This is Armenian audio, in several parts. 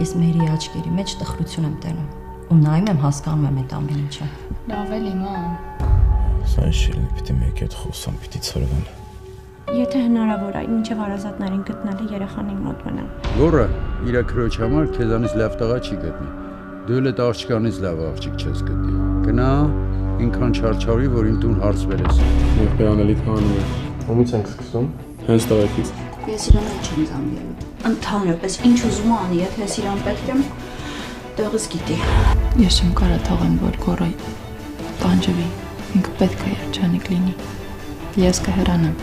Ես մերի աչքերի մեջ տխրություն եմ տենում ու նայում եմ հասկանում եմ այդ ամեն ինչը։ Լավ էլի, մամ։ Սա շիրին պիտի մեկ հետ խոսամ, պիտի ցրվեն։ Եթե հնարավոր է, մինչև հարազատներին գտնելը երեխանին մոտ մնամ։ Լորա, իր քրոջ համար քեզանից լավ տղա չի գտնի։ Դու էլ այդ աղջկանից լավ աղջիկ չես գտնի։ Գնա, ինքան չարչարի, որ ին տուն հարց վերես։ Մենք բերանելիդ հանում ենք։ Ումից ենք սկսում։ Հենց տղեկից։ Ես իրան չեմ զանգել։ Ընդհանրապես ինչ ուզում անի, եթե ես իրան պետք եմ, տեղս գիտի։ Ես չեմ կարա թողեմ, որ գորը տանջվի։ Ինքը պետք է երջանիկ լինի։ Ես կհեռանամ։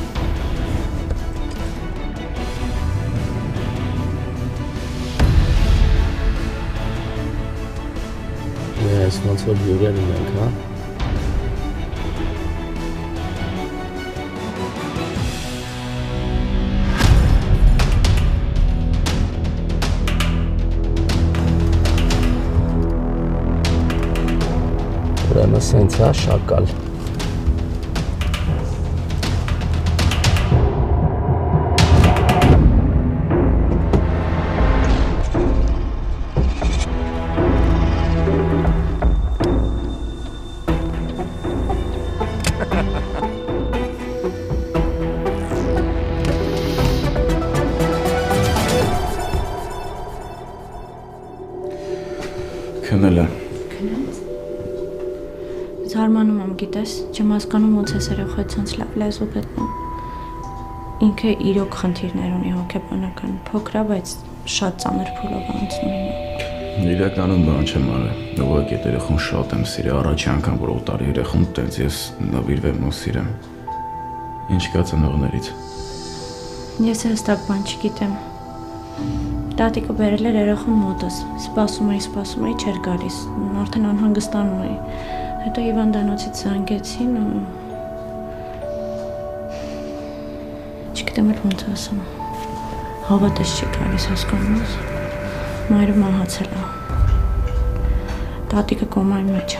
Ես ոնց որ յուղեր ունենք, հա։ Ուրեմն սենց է շակալ։ Քնել է։ Զարմանում եմ, գիտես, չեմ հասկանում ոնց է երեխայցանց լավ լեզու գտնում։ Ինքը իրոք խնդիրներ ունի հոգեբանական, փոքր է, բայց շատ ծանր փուլով անցնում է։ Իրականում բան չեմ արել։ Ուղղակի այդ երեխուն շատ եմ սիրել, առաջի անգամ որ օտարի երեխուն տենց ես նվիրվեմ ու սիրեմ։ Ինչ կա ծնողներից։ Ես հստակ բան չգիտեմ։ Տատիկը բերել էր երեխուն մոտս, սպասում էի, չէր գալիս, արդեն անհանգստանում էի։ Հետո հիվանդանոցից զանգեցին ու չգիտեմ էլ ոնց ասեմ։ Հավատս չի գալիս, հասկանում ես։ Մայրը մահացել է։ Տատիկը կոմայի մեջ է։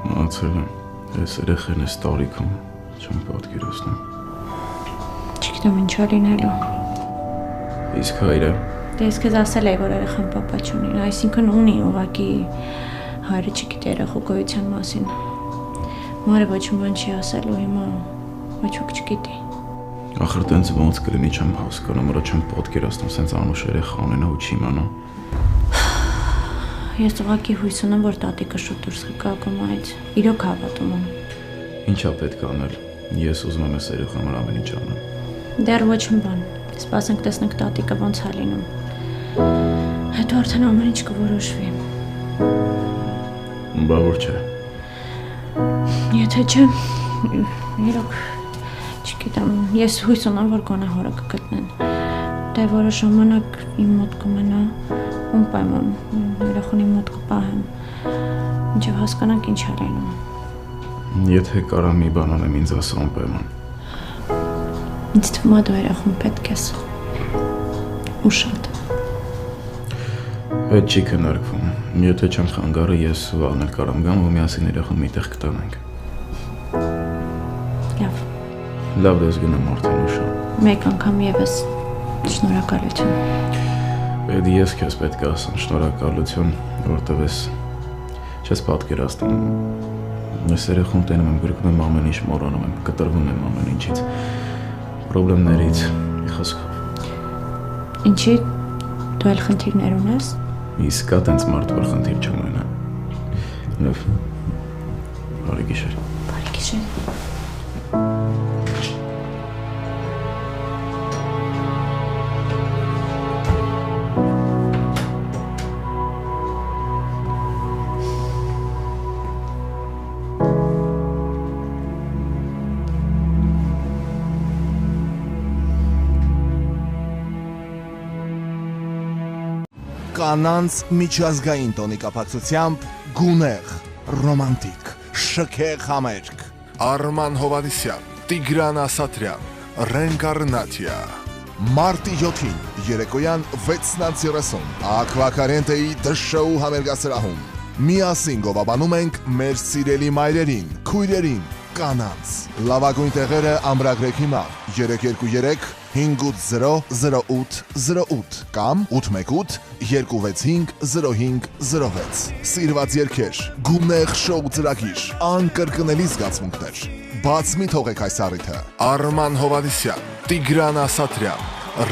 Մահացել է։ Այս երեխան էս տարիքում չեմ պատկերացնում։ Չգիտեմ ինչ է լինելու։ Իսկ հայրը։ Դե ես քեզ ասել էի, որ երեխան պապա չունի, այսինքն ունի, ուղղակի հայրը չգիտի երեխու գոյության մասին։ Մայրը ոչ մի չի ասել ու հիմա ոչ ոք չգիտի։ Ախր տենց ոնց կլինի չեմ հասկանում, որ չեմ պատկերացնում սենց անուշ երեխա ունենա ու չի իմանա։ Ես ուղղակի հույս ունեմ, որ տատիկը շուտ դուրս կգա կոմայից։ Իրոք հավատում եմ։ Ինչա պետք է անել։ Ես ուզում եմ այս երեխան համար ամեն ինչ անեմ։ Դեռ ոչ մի բան։ Սպասենք տեսնենք տատիկը ոնց է լինում։ Հետո արդեն ամեն ինչ կորոշվի։ Բա որ չէ։ Եթե չէ, իրոք չգիտեմ, ես հույս ունեմ, որ գոնե հորը կգտնեն։ Դե որոշ ժամանակ իմ մոտ կմնա, ում պայման, երեխուն իմ մոտ կպահեմ, մինչև հասկանանք ինչ է լինում։ Եթե կարամ մի բան անեմ ինձ ասա անպայման։ Ինձ թվում է դու երեխուն պետք ես։ Ու շատ։ Այդ չի քննարկվում։ Եթե չեմ խանգարը, ես վաղն էլ կարամ գամ ու միասին երեխուն միտեղ կտանենք։ Լավ։ Լավ դες գնամ արդեն ուշ։ Մեկ անգամ եւս շնորհակալություն։ Պետք ես քեզ պետք է ասեմ շնորհակալություն, որտեվ չես պատկերացնում։ Ես երեխուն տենում եմ, գրկում եմ ամեն ինչ, մոռանում եմ, կտրվում եմ ամեն ինչից, պրոբլեմներից, խոսքով։ Ինչի՞ դու էլ խնդիրներ ունես։ Իսկ կա տենց մարդ, որ խնդիր չունենա։ Լավ։ Բարի գիշեր։ Բարի գիշեր։ Կանանց միջազգային տոնի կապակցությամբ գունեղ, ռոմանտիկ, շքեղ համերգ։ Արման Հովհաննիսյան, Տիգրան Ասատրյան, Ռենկարնատիա։ Մարտի 7-ին երեկոյան 6:30 Ակվակարենտեի դշոու համերգասրահում միասին գովաբանում ենք մեր սիրելի մայրերին, քույրերին, կանանց։ Լավագույն տեղերը Ամբրագրեք հիմա 323 5800808 կամ 818-265-0506 Սիրված երգեր, գունեղ շոու ծրագիր, անկրկնելի զգացմունքներ։ Բաց մի թողեք այս առիթը։ Արման Հովհաննիսյան, Տիգրան Ասատրյան,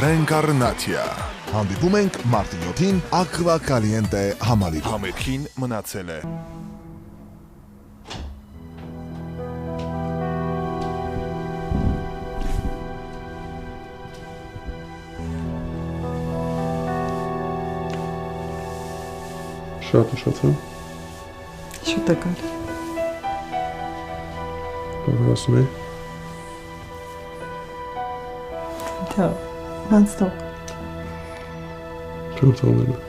Ռենկարնատիա։ Հանդիպում ենք մարտի 7-ին Ակվա Կալիենտե համալիրում։ Համերգին մնացել է Շատ ուշացա։ Շատ է գալ։ Կարող ասում է։ Դա ոնց տող։ Չեմ ծանոթ։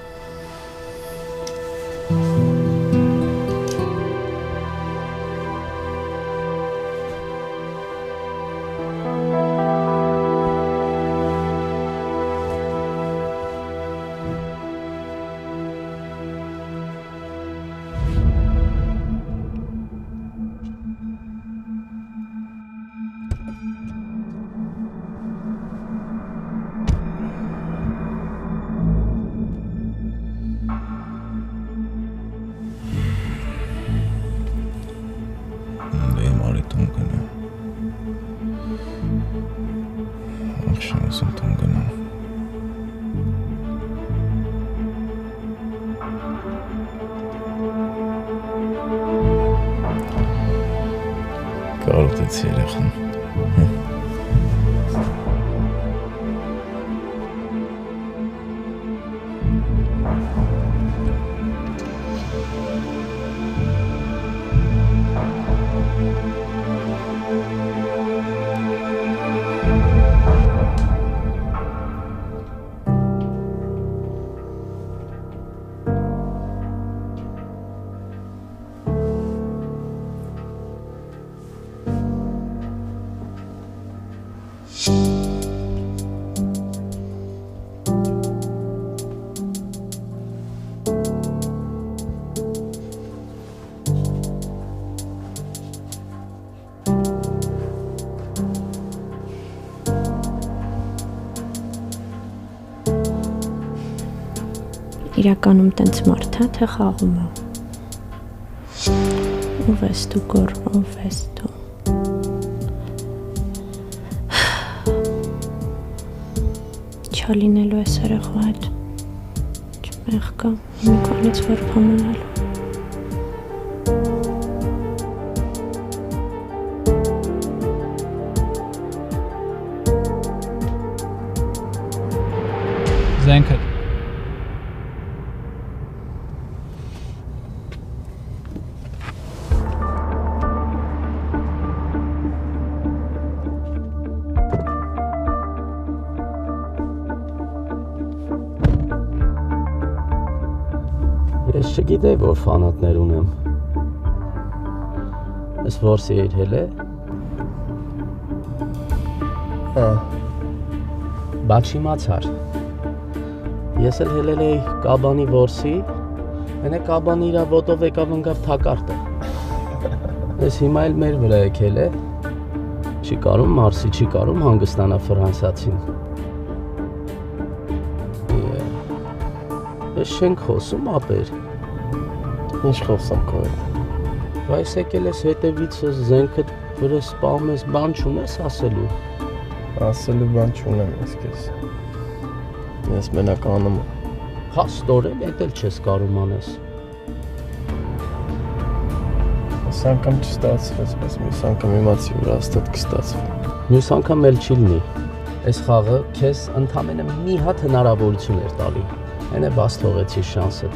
Կարոտեցի երեխան։ Իրականում տենց մարդ է, թե խաղում է։ Ով ես դու գոր, ով ես դու։ Չալինելու ես երեխու հետ։ Չմեղկա, մի կողմից որ փամնալու։ Զենքը Ես չգիտեի, որ ֆանատներ ունեմ։ Ես որսի էիր հել է։ Բայց իմացար։ Ես էլ հելել էի կաբանի որսի, մենե կաբանի իրա ոտով եկավ ընկավ թակարտը։ Ես հիմա էլ մեր վրա եկել է։ Չի կարում Մարսի, չի կարում հանգստանա ֆրանսացին։ Ես չենք խոսում ապեր։ Ինչ խոսամ քո հետ։ Բայց եկել ես հետևիցս զենքդ վրա սպանում ես, բան չունես ասելու։ Ասելու բան չունեմ ես քեզ։ Ես մենակ անում եմ։ Հաստորեն էդ էլ չես կարում անես։ Այս անգամ չստացվեց, բայց մյուս անգամ իմացի, որ հաստատ կստացվի։ Մյուս անգամ էլ չի լինի։ Այս խաղը քեզ ընդամենը մի հատ հնարավորություն էր տալի։ Այնե բաց թողեցի շանսդ։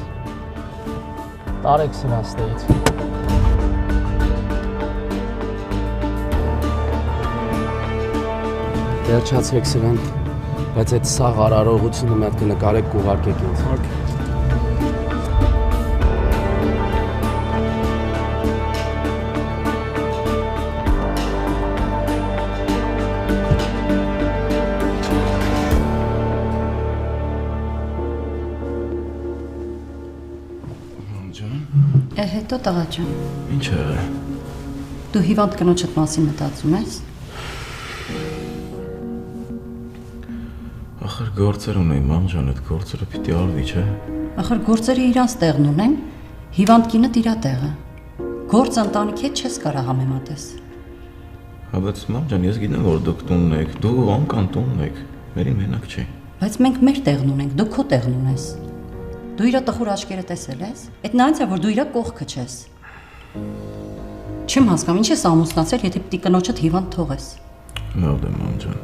Տարեք սրան ստեից։ Վերջացրեք սրան, բայց այդ սաղ արարողությունը մի հատ կնկարեք կուղարկեք ինձ։ Հետո տղա ջան։ Ինչ է եղել։ Դու հիվանդ կնոջդ մասին մտածում ես։ Ախր գործեր ունեի, մանջան, այդ գործերը պիտի արվի, չէ։ Ախր գործերը իրանց տեղն ունեն, հիվանդ կինը իրա տեղը։ Գործ ընտանիքի հետ չես կարող համեմատես։ Հա, բայց մանջան, ես գիտեմ, որ դուք տունն եք, դու անկան տունն եք, մերին մենակ չի։ Բայց մենք մեր տեղն ունենք, դու քո տեղն ունես։ Դու իրա տխուր աչքերը տեսել ես։ Այդ նայած է, որ դու իրա կողքը չես։ Չեմ հասկանում, ինչ ես ամուսնացել, եթե պիտի կնոջդ հիվանդ թողես։ Լավ դե մանջան։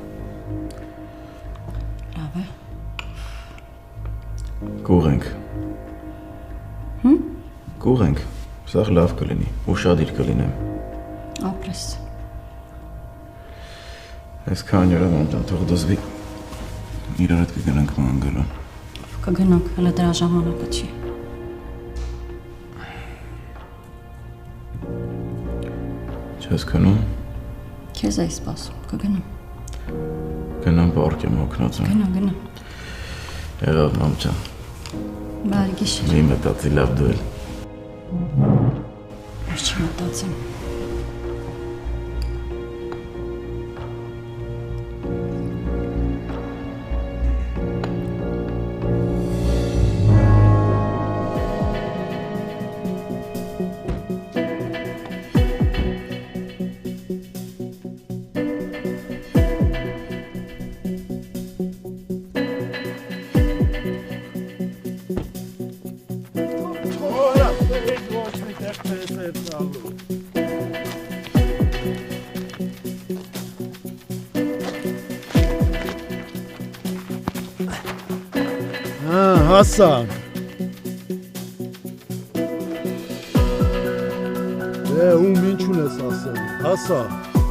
Լավ է։ Կուղենք։ Կուղենք, սաղ լավ կլինի, ուշադիր կլինեմ։ Ապրես։ Այս քանյորը մանջան թող դզվի, իրար հետ կգնանք մանգալը։ Կգնանք, հələ դրա ժամանակը չի։ Չես քնում։ Քեզ էի սպասում, կգնամ։ Գնամ պարկեմ օգնածը։ Գնամ։ Եղավ մանջան։ Բարի գիշեր։ Մի մտածի լավ դու էլ։ Ես չմտածեմ։ Հասան։ Ում ինչ ունես ասել, հասա,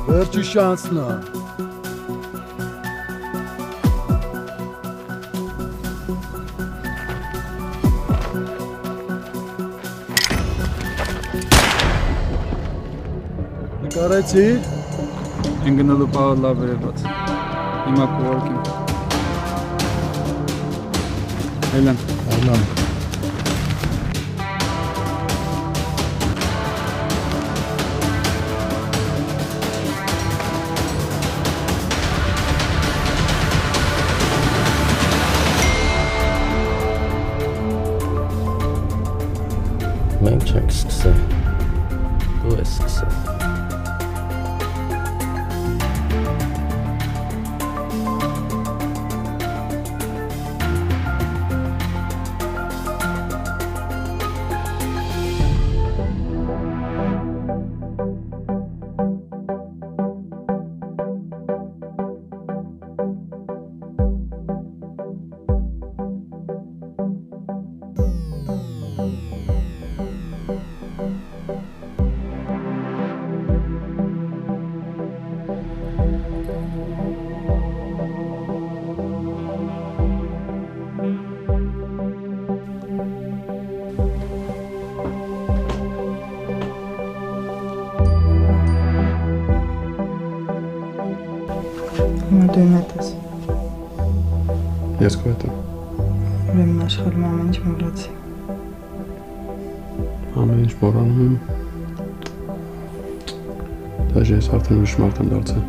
վերջի շանսն է։ Նկարեցի՞ր։ Են գնալու պահը լավ վերևաց, հիմա կուղարկեմ։ Έλα. Մենք չենք սկսել, դու ես սկսել։ Հիմա դու իմ հետ ես։ Ես քո հետ եմ։ Ուրեմն աշխարհում ամեն ինչ մոռացի։ Ամեն ինչ մոռանում եմ։ Դաժե ես արդեն ուրիշ մարդ եմ դարձել։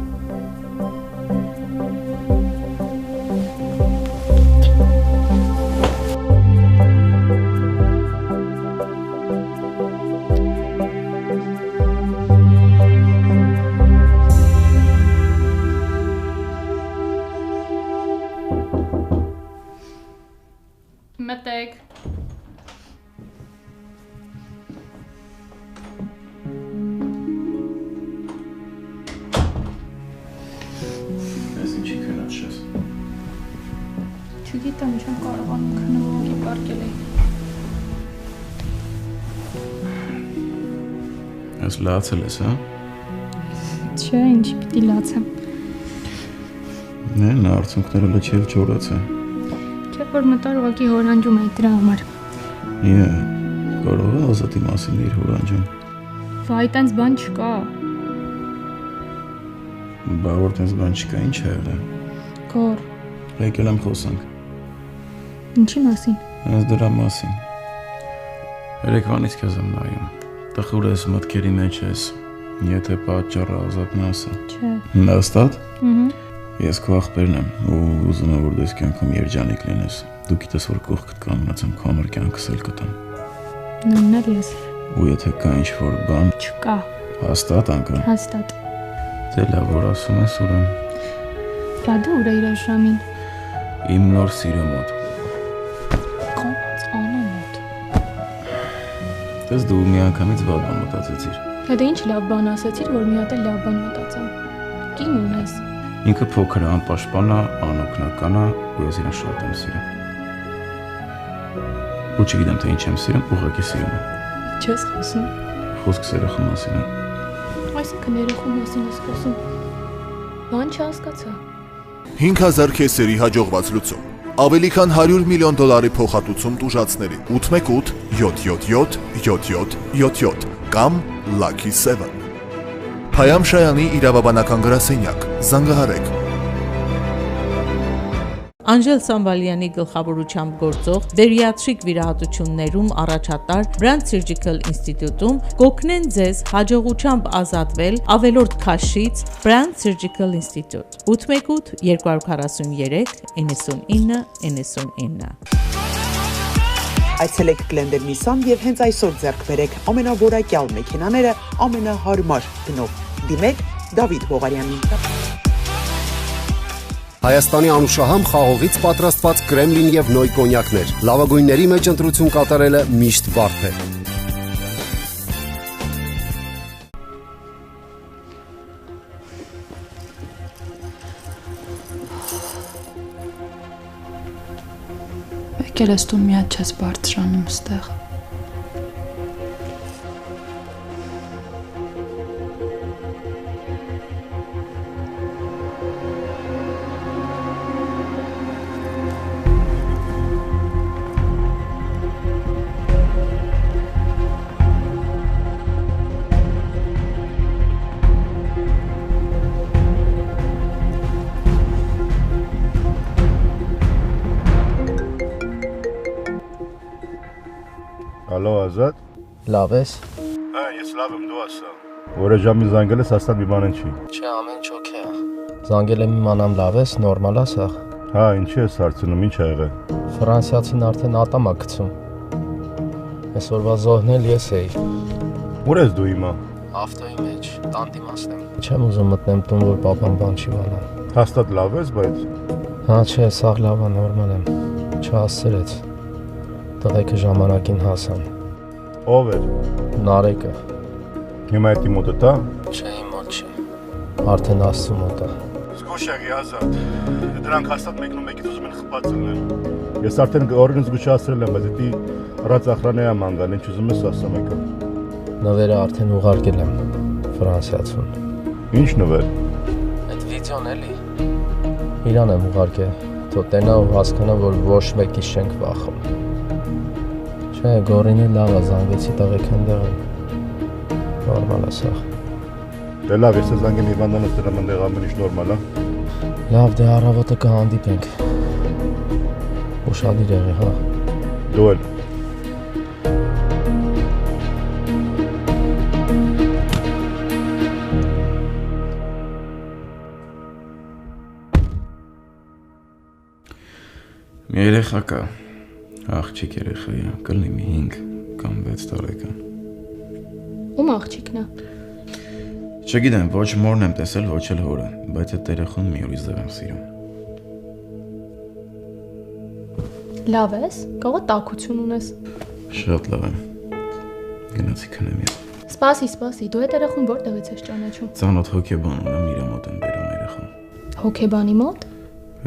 Մտեք։ Ես ինչի քնած ես։ Չգիտեմ, չեմ կարողանում քննողի պարկել էի։ Ես լացել ես, հա։ Չէ, ինչի պիտի լացեմ։ Նեն, արցունքները լճել չորած է։ Չէ, որ մտար ուղղակի հորանջում էի դրա համար։ Կարող է Ազատի մասին իր հորանջում։ Վայ, տենց բան չկա։ Բա որ տենց բան չկա, ինչ է եղել։ Գոր։ Եկել եմ խոսանք։ Ինչի մասին։ Հենց դրա մասին։ Երեկվանից քեզ եմ նայում։ Տխուր ես, մտքերի մեջ ես։ Եթե պատճառը Ազատն ասա։ Չէ։ Հստատ։ Ես քո աղբերն եմ ու ուզում եմ որ դու կյանքում երջանիկ լինես։ Դու գիտես որ կողքդ կանգնած եմ քո համար կյանքս էլ կտամ։ Նույնն էլ ես։ Ու եթե կա ինչ-որ բան, չկա։ Հաստատ անկա։ Հաստատ։ Դե լավ որ ասում ես ուրեմն։ Ռադու ուր է իր ժամին։ Իմ նոր սիրո մոտ։ Կանց անոմոտ։ Դες դու մի անգամից վատ բան մտածեցիր։ Հետո ինչ լավ բան ասացիր, որ մի հատ էլ լավ բան մտածեմ։ Կին ունես։ Ինքը փոքր է, անպաշտպան է, անօգնական է, ու ես իրեն շատ եմ սիրում։ Ու չգիտեմ թե ինչ եմ սիրում, ուղղակի սիրում եմ։ Չես խոսում։ Խոսքս երեխու մասին է։ Այսինքն երեխու մասին ես խոսում։ Բան չհասկացա։ 5000 քեսերի հաջողված լուծում։ Ավելի քան $100 միլիոն փոխհատուցում տուժածներին։ 818 777 7777 կամ Lucky 7։ Փայամ Շայանի իրավաբանական գրասենյակ, զանգահարեք։ Անժել Սամվալյանի գլխավորությամբ գործող դերիատրիկ վիրահատություններում առաջատար Brand Surgical Institute-ում կօգնեն ձեզ հաջողությամբ ազատվել ավելորդ քաշից Brand Surgical Institute 818 243 9999 Այցելեք Glendale Nissan եւ հենց այսօր ձեռք բերեք ամենավորակյալ մեքենաները ամենահարմար գնով։ Դիմեք Դավիթ Բողարյանին։ Հայաստանի անուշահամ խաղողից պատրաստված կրեմլին եւ նոյ կոնյակներ։ Լավագույնների մեջ ընտրություն կատարելը միշտ բարդ է։ Եկել ես դու միած չես բարձրանում ստեղ։ Ալո Ազատ։ Լավ ես։ Հա, ես լավ եմ, դու ասա։ Որը ժամի զանգել ես, հաստատ մի բան են չի։ Չէ, ամեն ինչ օքեյ է։ Զանգել եմ իմանամ լավ ես, նորմալ է սա։ Հա, ինչի ես հարցնում, ինչ ա եղել։ Ֆրանսիացին արդեն ատամ է գցում։ Այսօրվա զոհն էլ ես էի։ Ուր ես դու հիմա։ Ավտոյի մեջ, տան դիմացն եմ։ Չեմ ուզում մտնեմ տուն, որ պապան բան չի բանա։ Հաստատ լավ ես, բայց։ Հա, չէ, սաղ լավ է, նորմալ եմ։ Չհասցրեց։ Տղեկը ժամանակին հասան։ Ով էր։ Նարեկը։ Հիմա էդի մոտը տա։ Չէ, իմ մոտ չի։ Արդեն Աստծու մոտ է։ Զգուշագի Ազատ։ Դրանք հաստատ մեկնումեկից ուզում են խփած լինել։ Ես արդեն օրին զգուշացրել եմ, բայց դի առած ախրանեա մանգան, ինչ ուզում ես ասա մեկը։ Նվերը արդեն ուղարկել եմ Ֆրանսիացուն։ Ինչ նվեր։ Այդ վիդեոն էլի։ Իրան եմ ուղարկել, թող տենա ու հասկանա, որ ոչ մեկից չենք վախում։ Չէ, գորինը լավ է, զանգեցի տղեկան դեղ եմ։ Նորմալ է սաղ։ Դե լավ, ես զանգեմ Իվանդանոց դրամ ընդեղ ամեն ինչ նորմալ է։ Լավ, դե առավոտը կհանդիպենք։ Ուշադիր եղի, հա։ Դու էլ։ Մի երեխա կա, աղջիկ երեխա է, կլինի մի 5 կամ 6 տարեկան։ Ում աղջիկն է։ Չգիտեմ, ոչ մորն եմ տեսել, ոչ էլ հորը, բայց այդ երեխուն մի ուրիշ ձև եմ սիրում։ Լավ ես, կարող տաքություն ունես։ Շատ լավ եմ։ Գնացի քնեմ ես։ Սպասի, դու այդ երեխուն որտեղից ես ճանաչում։ Ծանոթ հոգեբան ունեմ, իր մոտ եմ բերում երեխան։ Հոգեբանի մոտ։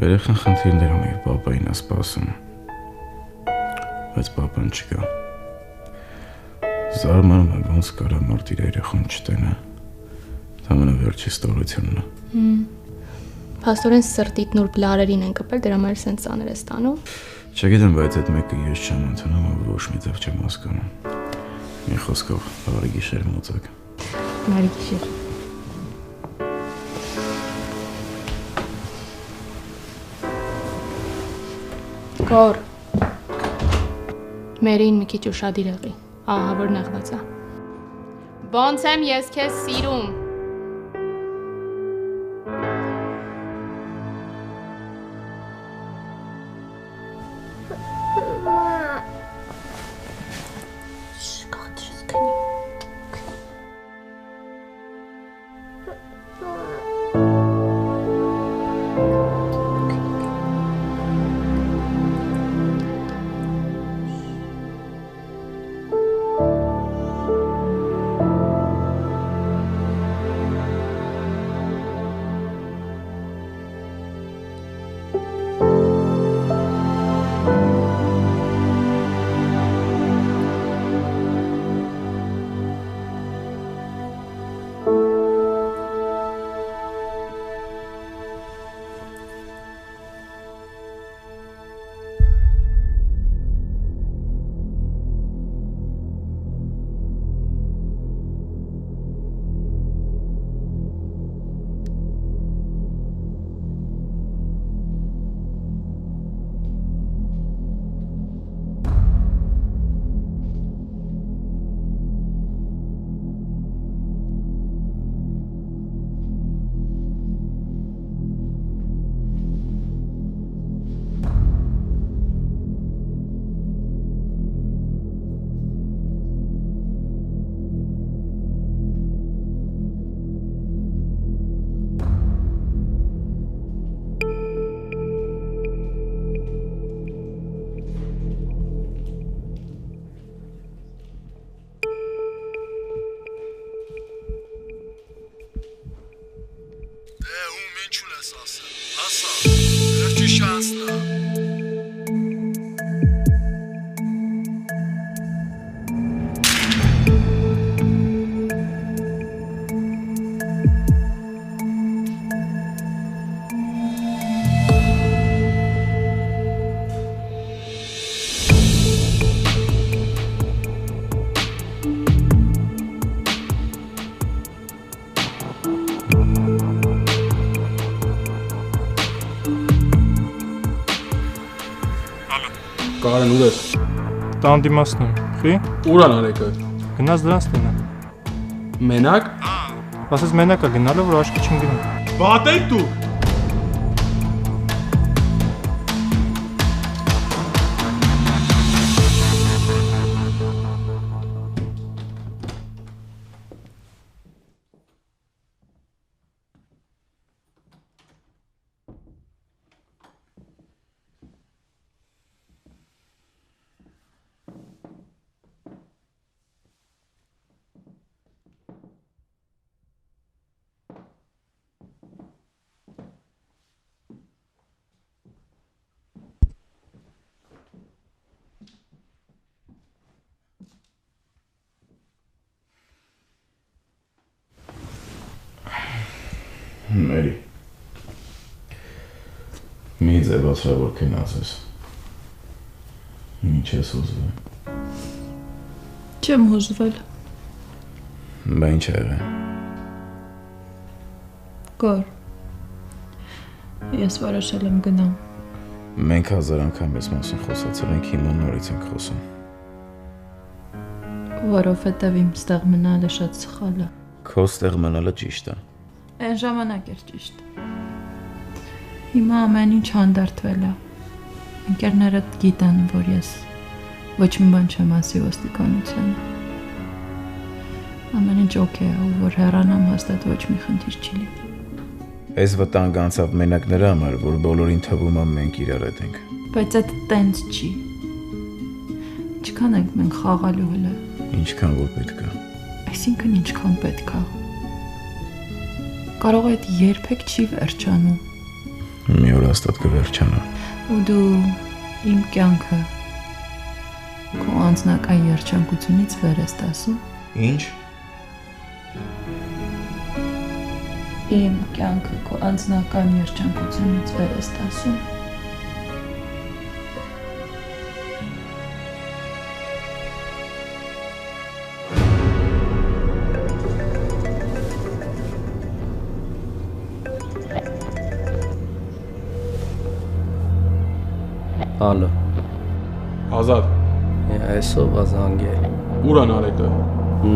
Երեխան խնդիրներ ունի, պապային է սպասում, բայց պապան չկա։ Զարմանում եմ, ոնց կարա մարդ իր երեխան չտենա, ամենավերջի ստորությունն է։ Փաստորեն սրտիդ նուրբ լարերին են կպել, դրա համար սենց ծանր է ստանում։ Չգիտեմ, բայց այդ մեկը ես չեմ ընդունում, ոչ մի ձև չեմ հասկանում։ Մի խոսքով, բարի գիշեր մոծակ։ Բարի գիշեր։ Գոր։ Մերին մի քիչ ուշադիր եղի, ահա որ նեղված է։ Ոնց եմ ես քեզ սիրում։ Կարեն ուր ես։ Տան դիմացնում։ Խի։ Ուրան արեկը։ Գնաց դրանց տենը։ Մենակ։ Ասես մենակ է գնալը, որ աչքի չեմ գնում։ Բատեք դու։ Մերի։ Մի ձևացրա որ քնացես։ Ինչ ես ուզում։ Չեմ հուզվել։ Բա ինչ ա եղել։ Գոր։ Ես որոշել եմ գնամ։ Մենք 1000 անգամ այս մասին խոսացել ենք, հիմա նորից ենք խոսում։ Որովհետև իմ ստեղ մնալը շատ սխալ է։ Քո ստեղ մնալը ճիշտ է։ Այն ժամանակ էր ճիշտ։ Հիմա ամեն ինչ հանդարտվել է։ Ընկերներդ գիտեն, որ ես ոչ մի բան չեմ ասի ոստիկանությանը։ Ամեն ինչ օքեյ է, ու որ հեռանամ հաստատ ոչ մի խնդիր չի լինի։ Այս վտանգ անցավ մենակ նրա համար, որ բոլորին թվում է մենք իրար հետ ենք։ Բայց այդ տենց չի։ Ինչքան ենք մենք խաղալու հələ։ Ինչքան որ պետք է։ Այսինքն ինչքան պետք է։ Կարող է այդ երբեք չի վերջանում։ Մի օր հաստատ կվերջանա։ Ու դու իմ կյանքը քո անձնական երջանկությունից վեր ես տասում։ Ինչ։ Իմ կյանքը քո անձնական երջանկությունից վեր ես տասում։ Ալո։ Ազատ։ Այսով ազանգել։ Ուրան արեկը։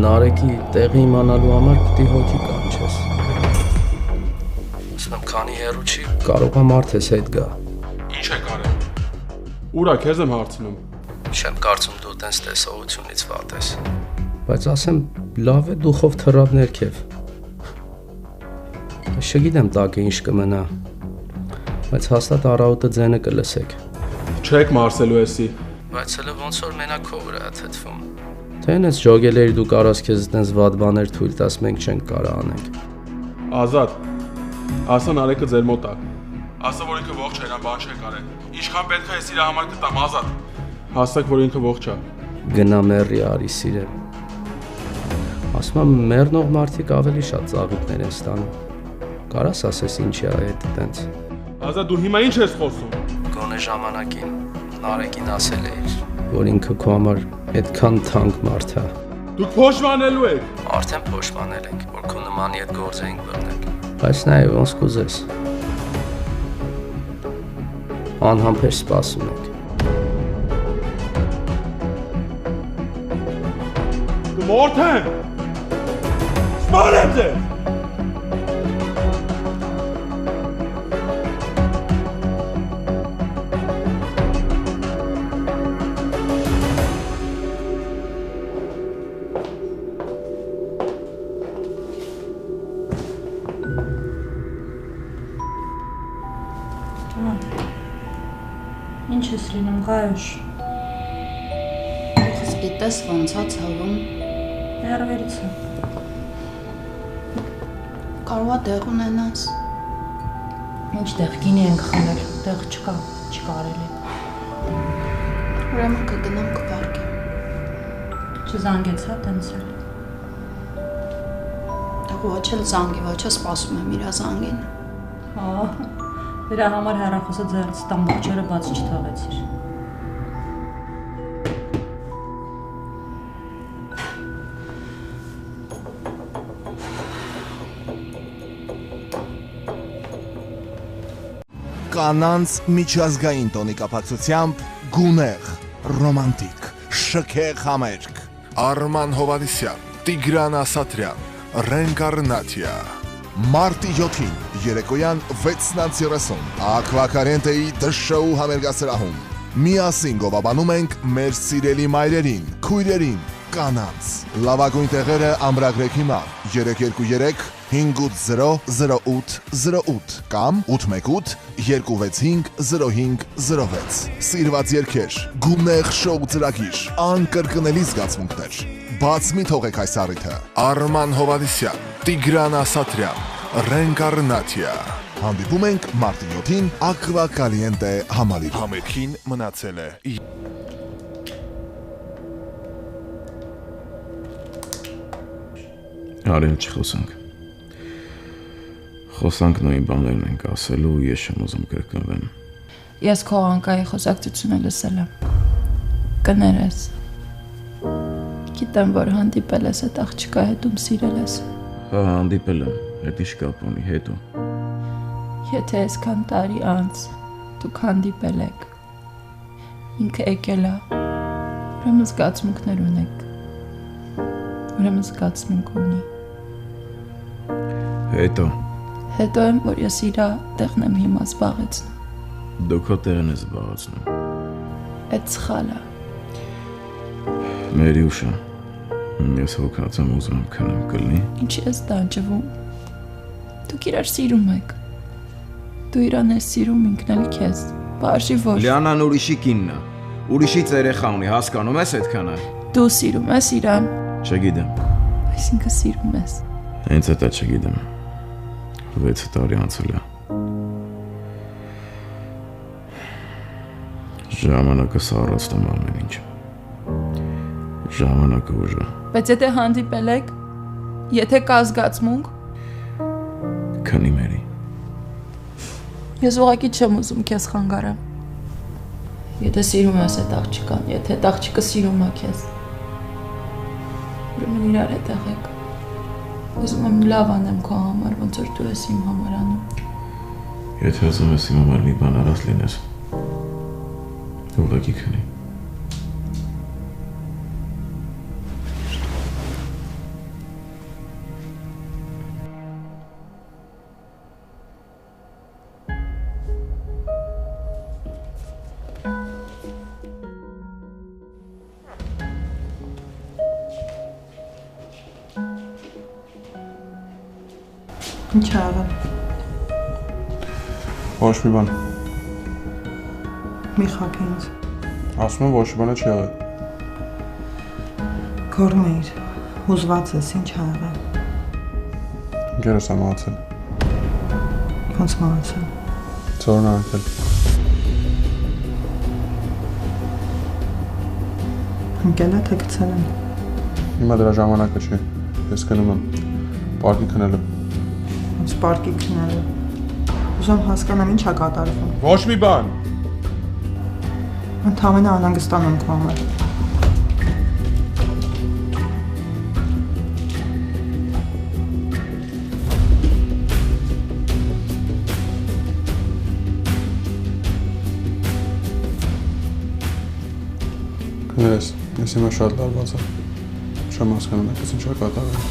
Նարեկի տեղի իմանալու համար պիտի հոգի կանչես։ Ասում քանի հեռու չի, կարող է մարդես հետ գա։ Ինչ է կարել։ Ուրա քեզ եմ հարցնում։ Չեմ կարծում դու տենց տեսողությունից վատ ես։ Բայց ասեմ լավ է դուխով թռավ ներքև։ Չգիտեմ տակը ինչ կմնա։ Բայց հաստատ առավոտը ձենը կլսեք։ Չեք մարսելու էսի։ Բայց հələ ոնց որ մենակ քո վրա է թթվում։ Թե այնպես ջոգելերի դու կարաս քեզ այդպես վատ բաներ թույլ տաս, մենք չենք կարող անենք։ Ազատ։ Ասա Նարեկը ձեր մոտ է։ Ասա որ ինքը ողջ է, նա բան չի կարել։ Ինչքան պետք է ես իր համար կտամ Ազատ։ Հաստատ որ ինքը ողջ է։ Գնա մեռի արի սիրեմ։ Ասում եմ մեռնող մարդիկ ավելի շատ ծաղիկներ են ստանում։ Կարաս ասես ինչի է այդ այդպես։ Ազատ դու հիմա ինչ ես խոսում։ Գոնե ժամանակին Նարեկին ասել էիր, որ ինքը քո համար այդքան թանկ մարդ է։ Դուք փոշմանելու եք։ Արդեն փոշմանել ենք, որ քո նմանի հետ գործ էինք բռնել։ Բայց նայ ոնց կուզես։ Անհամբեր սպասում ենք։ Մորթեն։ Սպարեմ ձեզ։ Ինչ ես լինում, Ղայոշ։ Ես գիտես ոնց է ցավում։ Հեռվերից է։ Կարող է տեղ ունենաս։ Ինչ տեղ գինի ենք խմել, տեղ չկա, չի կարելի։ Ուրեմն կգնամ կվարկեմ։ Չզանգեց հա տենց էլ։ Դա ոչ էլ զանգի, ոչ է սպասում եմ իր զանգին։ Հա։ Դրա համար հեռախոսը ձեռքից տամբուրջերը բաց չթողեցիր։ Կանանց միջազգային տոնի կապակցությամբ գունեղ ռոմանտիկ, շքեղ համերգ։ Արման Հովհաննիսյան, Տիգրան Ասատրյան, Ռենկարնատիա։ Մարտի 7-ին երեկոյան 6:30 Ակվակարենտեի դշոու համերգասրահում միասին գովաբանում ենք մեր սիրելի մայրերին, քույրերին, կանանց։ Լավագույն տեղերը ամրագրեք հիմա 323 580 0808 կամ 818 265 0506։ Սիրված երգեր, գումնեղ շոու ծրագիր, անկրկնելի զգացմունքներ։ Բաց մի թողեք այս առիթը։ Արման Հովհաննիսյան, Տիգրան Ասատրյան, Ռենկարնատիա։ Հանդիպում ենք մարտի 7-ին Ակվակալիենտե համալիրում։ Համերգին մնացել է Արել չխոսանք։ Խոսանք նույն բաներն ենք ասելու, ես չեմ ուզում կրկնվեմ։ Ես քո անկայի խոսակցությունը լսել եմ։ Կներես։ Գիտեմ, որ հանդիպել ես այդ աղջկա հետ ում սիրել ես։ Հա, հանդիպել եմ, հետի շկապ ունի, հետո։ Եթե այսքան տարի անց դուք հանդիպել եք, ինքը եկել է, ուրեմն զգացմունքներ ունեք, ուրեմն զգացմունք ունի։ Հետո եմ, որ ես իրա տեղն եմ հիմա զբաղեցնում։ Դու քո տեղն ես զբաղեցնում։ Այդ սխալ է։ Մերիուշա, ես հոգած եմ ուզում եմ քնեմ կլնի։ Ինչի ես դանջվում։ Դուք իրար սիրում եք։ Դու իրան ես սիրում, ինքն էլ քեզ։ Բաժի ոչ։ Լիանան ուրիշի կինն է։ Ուրիշի երեխա ունի, հասկանում ես այդքանը։ Դու սիրում ես իրան։ Չգիտեմ։ Այսինքն սիրում ես։ Հենց դա չգիտեմ։ 6 տարի անցել է։ Ժամանակը սառացնում ամեն ինչ։ Ժամանակը ուժը։ Բայց եթե հանդիպել եք, եթե կա զգացմունք, քնի մերի։ Ես ուղղակի չեմ ուզում քեզ խանգարեմ։ Եթե սիրում ես այդ աղջկան, եթե այդ աղջիկը սիրում է քեզ, ուրեմն իրար հետ եղեք։ Ուզում եմ լավ անեմ քո համար, ոնց որ դու ես իմ համար անում։ Եթե ուզում ես իմ համար մի բան արած լինես, ուղղակի քնի։ Ինչ ա եղել։ Ոչ մի բան։ Մի խաբի ինձ։ Ասում եմ ոչ մի բան չի եղել։ Գոռնեիր, հուզված ես, ինչ ա եղել։ Գերս եմ մահացել։ Ոնց մահացել։ Ծորն արկել։ Ընկել է, թե գցել եմ։ Հիմա դրա ժամանակը չի։ Ես գնում եմ պարկի քնելու։ Ոնց պարկի քնելու։ Ուզում հասկանամ ինչ ա կատարվում։ Ոչ մի բան։ Ընդհանրապես անհանգստանում եմ քո համար։ Կներես, ես հիմա շատ լարված եմ։ Չեմ հասկանում եք ինչ ա կատարվում։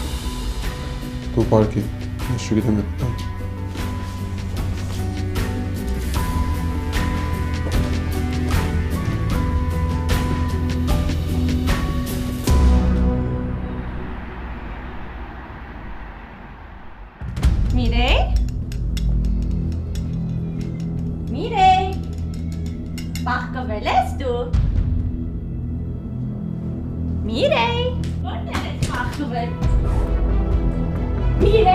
Դու պարկի, ես չգիտեմ այդ բան։ Բախկվել ես դու։ Միրեյ, որտե՞ղ ես բախկվել։ Միրեյ